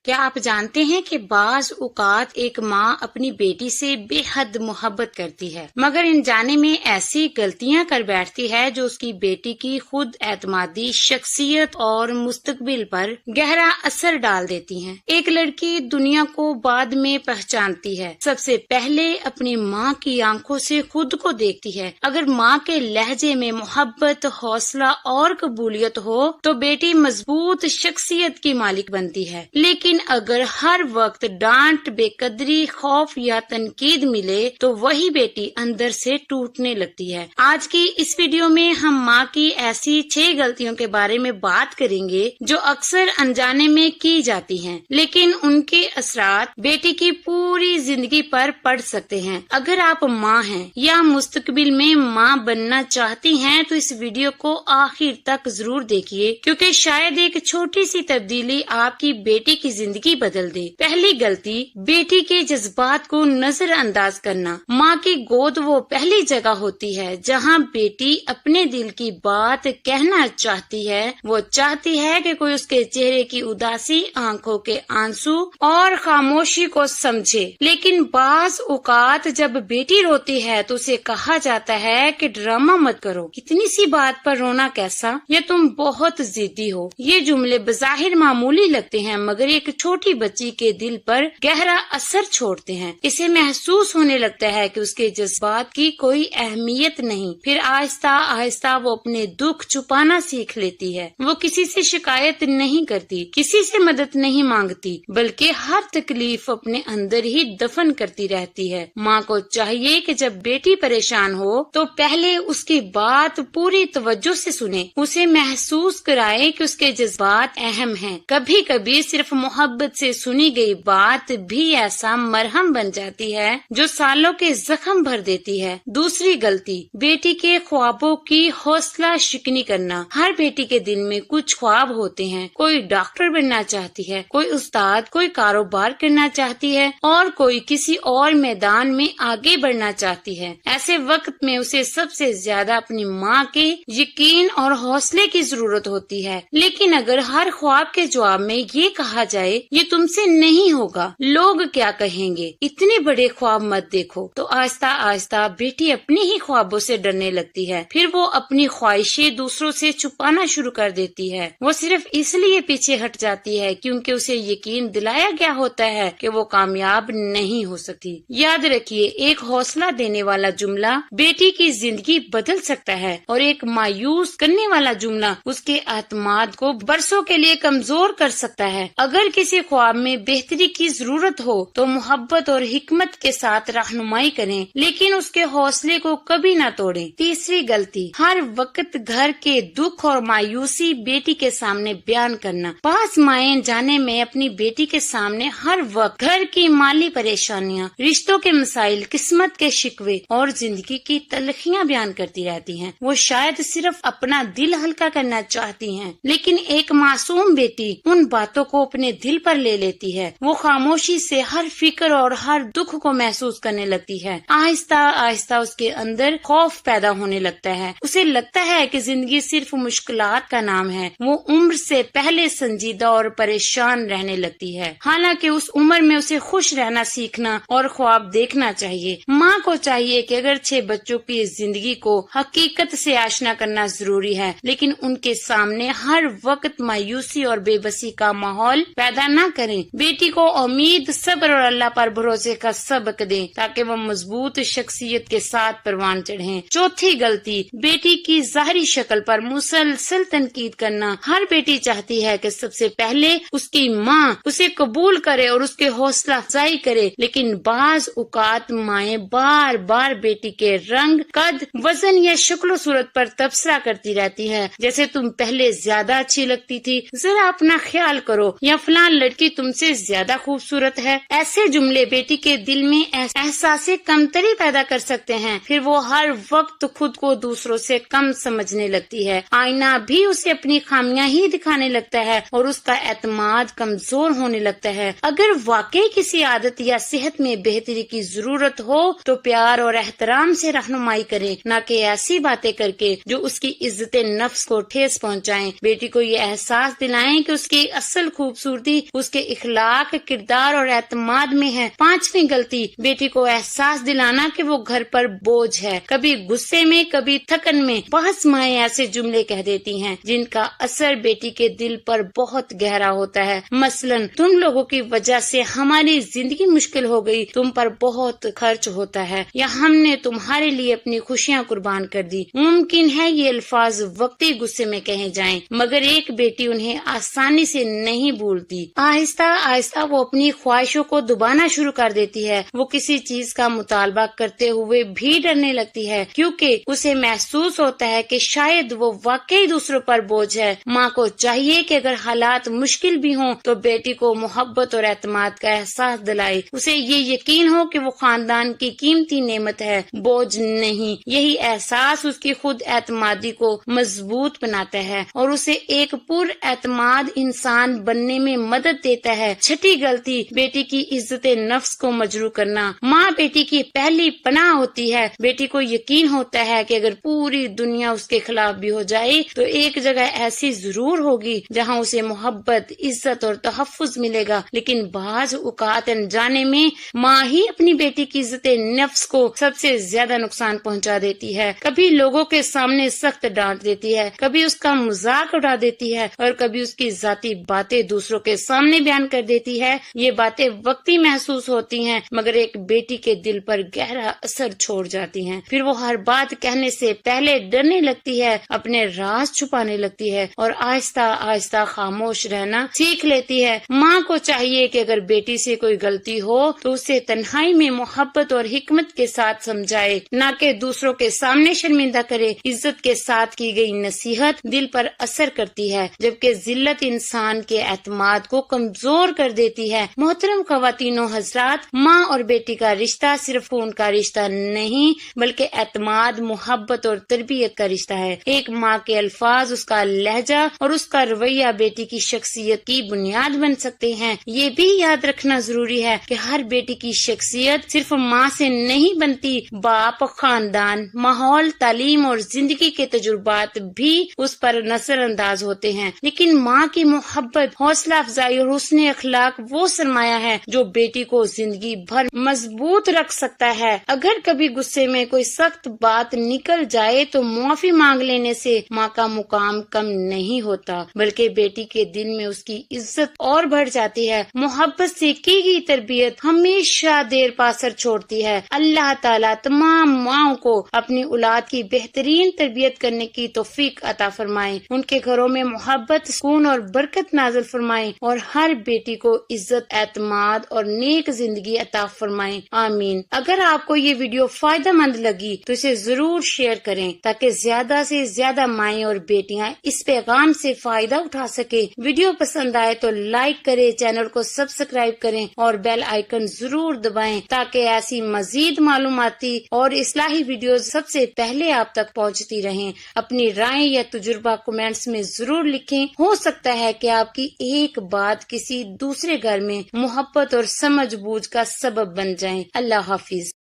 کیا آپ جانتے ہیں کہ بعض اوقات ایک ماں اپنی بیٹی سے بے حد محبت کرتی ہے مگر انجانے میں ایسی غلطیاں کر بیٹھتی ہے جو اس کی بیٹی کی خود اعتمادی، شخصیت اور مستقبل پر گہرا اثر ڈال دیتی ہیں۔ ایک لڑکی دنیا کو بعد میں پہچانتی ہے، سب سے پہلے اپنی ماں کی آنکھوں سے خود کو دیکھتی ہے۔ اگر ماں کے لہجے میں محبت، حوصلہ اور قبولیت ہو تو بیٹی مضبوط شخصیت کی مالک بنتی ہے، لیکن اگر ہر وقت ڈانٹ، بے قدری، خوف یا تنقید ملے تو وہی بیٹی اندر سے ٹوٹنے لگتی ہے۔ آج کی اس ویڈیو میں ہم ماں کی ایسی 6 غلطیوں کے بارے میں بات کریں گے جو اکثر انجانے میں کی جاتی ہیں لیکن ان کے اثرات بیٹی کی پوری زندگی پر پڑ سکتے ہیں۔ اگر آپ ماں ہیں یا مستقبل میں ماں بننا چاہتی ہیں تو اس ویڈیو کو آخر تک ضرور دیکھیے، کیونکہ شاید ایک چھوٹی سی تبدیلی آپ کی بیٹی کی زندگی بدل دے۔ پہلی غلطی، بیٹی کے جذبات کو نظر انداز کرنا۔ ماں کی گود وہ پہلی جگہ ہوتی ہے جہاں بیٹی اپنے دل کی بات کہنا چاہتی ہے۔ وہ چاہتی ہے کہ کوئی اس کے چہرے کی اداسی، آنکھوں کے آنسو اور خاموشی کو سمجھے، لیکن بعض اوقات جب بیٹی روتی ہے تو اسے کہا جاتا ہے کہ ڈرامہ مت کرو، اتنی سی بات پر رونا کیسا، یا تم بہت ضدی ہو۔ یہ جملے بظاہر معمولی لگتے ہیں مگر ایک چھوٹی بچی کے دل پر گہرا اثر چھوڑتے ہیں۔ اسے محسوس ہونے لگتا ہے کہ اس کے جذبات کی کوئی اہمیت نہیں۔ پھر آہستہ آہستہ وہ اپنے دکھ چھپانا سیکھ لیتی ہے۔ وہ کسی سے شکایت نہیں کرتی، کسی سے مدد نہیں مانگتی، بلکہ ہر تکلیف اپنے اندر ہی دفن کرتی رہتی ہے۔ ماں کو چاہیے کہ جب بیٹی پریشان ہو تو پہلے اس کی بات پوری توجہ سے سنے، اسے محسوس کرائے کہ اس کے جذبات اہم ہیں۔ کبھی کبھی صرف محبت سے سنی گئی بات بھی ایسا مرہم بن جاتی ہے جو سالوں کے زخم بھر دیتی ہے۔ دوسری غلطی، بیٹی کے خوابوں کی حوصلہ شکنی کرنا۔ ہر بیٹی کے دل میں کچھ خواب ہوتے ہیں، کوئی ڈاکٹر بننا چاہتی ہے، کوئی استاد، کوئی کاروبار کرنا چاہتی ہے اور کوئی کسی اور میدان میں آگے بڑھنا چاہتی ہے۔ ایسے وقت میں اسے سب سے زیادہ اپنی ماں کے یقین اور حوصلے کی ضرورت ہوتی ہے۔ لیکن اگر ہر خواب کے جواب میں یہ کہا جائے یہ تم سے نہیں ہوگا، لوگ کیا کہیں گے، اتنے بڑے خواب مت دیکھو، تو آہستہ آہستہ بیٹی اپنے ہی خوابوں سے ڈرنے لگتی ہے۔ پھر وہ اپنی خواہشیں دوسروں سے چھپانا شروع کر دیتی ہے۔ وہ صرف اس لیے پیچھے ہٹ جاتی ہے کیونکہ اسے یقین دلایا گیا ہوتا ہے کہ وہ کامیاب نہیں ہو سکتی۔ یاد رکھیے، ایک حوصلہ دینے والا جملہ بیٹی کی زندگی بدل سکتا ہے اور ایک مایوس کرنے والا جملہ اس کے اعتماد کو برسوں کے لیے کمزور کر سکتا ہے۔ اگر کسی خواب میں بہتری کی ضرورت ہو تو محبت اور حکمت کے ساتھ رہنمائی کریں، لیکن اس کے حوصلے کو کبھی نہ توڑیں۔ تیسری غلطی، ہر وقت گھر کے دکھ اور مایوسی بیٹی کے سامنے بیان کرنا۔ بعض مائیں جانے میں اپنی بیٹی کے سامنے ہر وقت گھر کی مالی پریشانیاں، رشتوں کے مسائل، قسمت کے شکوے اور زندگی کی تلخیاں بیان کرتی رہتی ہیں۔ وہ شاید صرف اپنا دل ہلکا کرنا چاہتی ہیں، لیکن ایک معصوم بیٹی ان باتوں کو اپنے دل پر لے لیتی ہے۔ وہ خاموشی سے ہر فکر اور ہر دکھ کو محسوس کرنے لگتی ہے۔ آہستہ آہستہ اس کے اندر خوف پیدا ہونے لگتا ہے۔ اسے لگتا ہے کہ زندگی صرف مشکلات کا نام ہے۔ وہ عمر سے پہلے سنجیدہ اور پریشان رہنے لگتی ہے، حالانکہ اس عمر میں اسے خوش رہنا سیکھنا اور خواب دیکھنا چاہیے۔ ماں کو چاہیے کہ اگر 6 بچوں کی زندگی کو حقیقت سے آشنا کرنا ضروری ہے، لیکن ان کے سامنے ہر وقت مایوسی اور بے بسی کا ماحول پیدا نہ کریں۔ بیٹی کو امید، صبر اور اللہ پر بھروسے کا سبق دیں تاکہ وہ مضبوط شخصیت کے ساتھ پروان چڑھیں۔ چوتھی غلطی، بیٹی کی ظاہری شکل پر مسلسل تنقید کرنا۔ ہر بیٹی چاہتی ہے کہ سب سے پہلے اس کی ماں اسے قبول کرے اور اس کے حوصلہ افزائی کرے، لیکن بعض اوقات مائیں بار بار بیٹی کے رنگ، قد، وزن یا شکل و صورت پر تبصرہ کرتی رہتی ہے، جیسے تم پہلے زیادہ اچھی لگتی تھی، ذرا اپنا خیال کرو، یا فلاں لڑکی تم سے زیادہ خوبصورت ہے۔ ایسے جملے بیٹی کے دل میں احساس کمتری پیدا کر سکتے ہیں۔ پھر وہ ہر وقت خود کو دوسروں سے کم سمجھنے لگتی ہے۔ آئینہ بھی اسے اپنی خامیاں ہی دکھانے لگتا ہے اور اس کا اعتماد کمزور ہونے لگتا ہے۔ اگر واقعی کسی عادت یا صحت میں بہتری کی ضرورت ہو تو پیار اور احترام سے رہنمائی کریں، نہ کہ ایسی باتیں کر کے جو اس کی عزت نفس کو ٹھیس پہنچائیں۔ بیٹی کو یہ احساس دلائیں کہ اس کی اصل خوبصورتی غلطی اس کے اخلاق، کردار اور اعتماد میں ہے۔ 5ویں غلطی، بیٹی کو احساس دلانا کہ وہ گھر پر بوجھ ہے۔ کبھی غصے میں، کبھی تھکن میں بعض مائیں ایسے جملے کہہ دیتی ہیں جن کا اثر بیٹی کے دل پر بہت گہرا ہوتا ہے۔ مثلاً، تم لوگوں کی وجہ سے ہماری زندگی مشکل ہو گئی، تم پر بہت خرچ ہوتا ہے، یا ہم نے تمہارے لیے اپنی خوشیاں قربان کر دی۔ ممکن ہے یہ الفاظ وقتی غصے میں کہے جائیں، مگر ایک بیٹی انہیں آسانی سے نہیں بھولتی۔ آہستہ آہستہ وہ اپنی خواہشوں کو دبانا شروع کر دیتی ہے۔ وہ کسی چیز کا مطالبہ کرتے ہوئے بھی ڈرنے لگتی ہے، کیونکہ اسے محسوس ہوتا ہے کہ شاید وہ واقعی دوسروں پر بوجھ ہے۔ ماں کو چاہیے کہ اگر حالات مشکل بھی ہوں تو بیٹی کو محبت اور اعتماد کا احساس دلائے، اسے یہ یقین ہو کہ وہ خاندان کی قیمتی نعمت ہے، بوجھ نہیں۔ یہی احساس اس کی خود اعتمادی کو مضبوط بناتا ہے اور اسے ایک پر اعتماد انسان بننے میں مدد دیتا ہے۔ 6ٹھی غلطی، بیٹی کی عزت نفس کو مجروح کرنا۔ ماں بیٹی کی پہلی پناہ ہوتی ہے۔ بیٹی کو یقین ہوتا ہے کہ اگر پوری دنیا اس کے خلاف بھی ہو جائے تو ایک جگہ ایسی ضرور ہوگی جہاں اسے محبت، عزت اور تحفظ ملے گا۔ لیکن بعض اوقات انجانے میں ماں ہی اپنی بیٹی کی عزت نفس کو سب سے زیادہ نقصان پہنچا دیتی ہے۔ کبھی لوگوں کے سامنے سخت ڈانٹ دیتی ہے، کبھی اس کا مذاق اڑا دیتی ہے اور کبھی اس کی ذاتی باتیں دوسروں کے سامنے بیان کر دیتی ہے۔ یہ باتیں وقتی محسوس ہوتی ہیں مگر ایک بیٹی کے دل پر گہرا اثر چھوڑ جاتی ہیں۔ پھر وہ ہر بات کہنے سے پہلے ڈرنے لگتی ہے، اپنے راز چھپانے لگتی ہے اور آہستہ آہستہ خاموش رہنا سیکھ لیتی ہے۔ ماں کو چاہیے کہ اگر بیٹی سے کوئی غلطی ہو تو اسے تنہائی میں محبت اور حکمت کے ساتھ سمجھائے، نہ کہ دوسروں کے سامنے شرمندہ کرے۔ عزت کے ساتھ کی گئی نصیحت دل پر اثر کرتی ہے، جبکہ ذلت انسان کے اعتماد کو کمزور کر دیتی ہے۔ محترم خواتین و حضرات، ماں اور بیٹی کا رشتہ صرف خون کا رشتہ نہیں بلکہ اعتماد، محبت اور تربیت کا رشتہ ہے۔ ایک ماں کے الفاظ، اس کا لہجہ اور اس کا رویہ بیٹی کی شخصیت کی بنیاد بن سکتے ہیں۔ یہ بھی یاد رکھنا ضروری ہے کہ ہر بیٹی کی شخصیت صرف ماں سے نہیں بنتی، باپ، خاندان، ماحول، تعلیم اور زندگی کے تجربات بھی اس پر نظر انداز ہوتے ہیں۔ لیکن ماں کی محبت، حوصلہ افزائی اور حسن اخلاق وہ سرمایہ ہے جو بیٹی کو زندگی بھر مضبوط رکھ سکتا ہے۔ اگر کبھی غصے میں کوئی سخت بات نکل جائے تو معافی مانگ لینے سے ماں کا مقام کم نہیں ہوتا بلکہ بیٹی کے دل میں اس کی عزت اور بڑھ جاتی ہے۔ محبت سے کی گئی تربیت ہمیشہ دیر پا اثر چھوڑتی ہے۔ اللہ تعالیٰ تمام ماؤں کو اپنی اولاد کی بہترین تربیت کرنے کی توفیق عطا فرمائے، ان کے گھروں میں محبت، سکون اور برکت نازل فرمائے اور ہر بیٹی کو عزت، اعتماد اور نیک زندگی عطا فرمائے، آمین۔ اگر آپ کو یہ ویڈیو فائدہ مند لگی تو اسے ضرور شیئر کریں تاکہ زیادہ سے زیادہ مائیں اور بیٹیاں اس پیغام سے فائدہ اٹھا سکے۔ ویڈیو پسند آئے تو لائک کریں، چینل کو سبسکرائب کریں اور بیل آئیکن ضرور دبائیں تاکہ ایسی مزید معلوماتی اور اصلاحی ویڈیوز سب سے پہلے آپ تک پہنچتی رہیں۔ اپنی رائے یا تجربہ کمنٹس میں ضرور لکھیں، ہو سکتا ہے کہ آپ کی ایک بات کسی دوسرے گھر میں محبت اور سمجھ بوجھ کا سبب بن جائیں۔ اللہ حافظ۔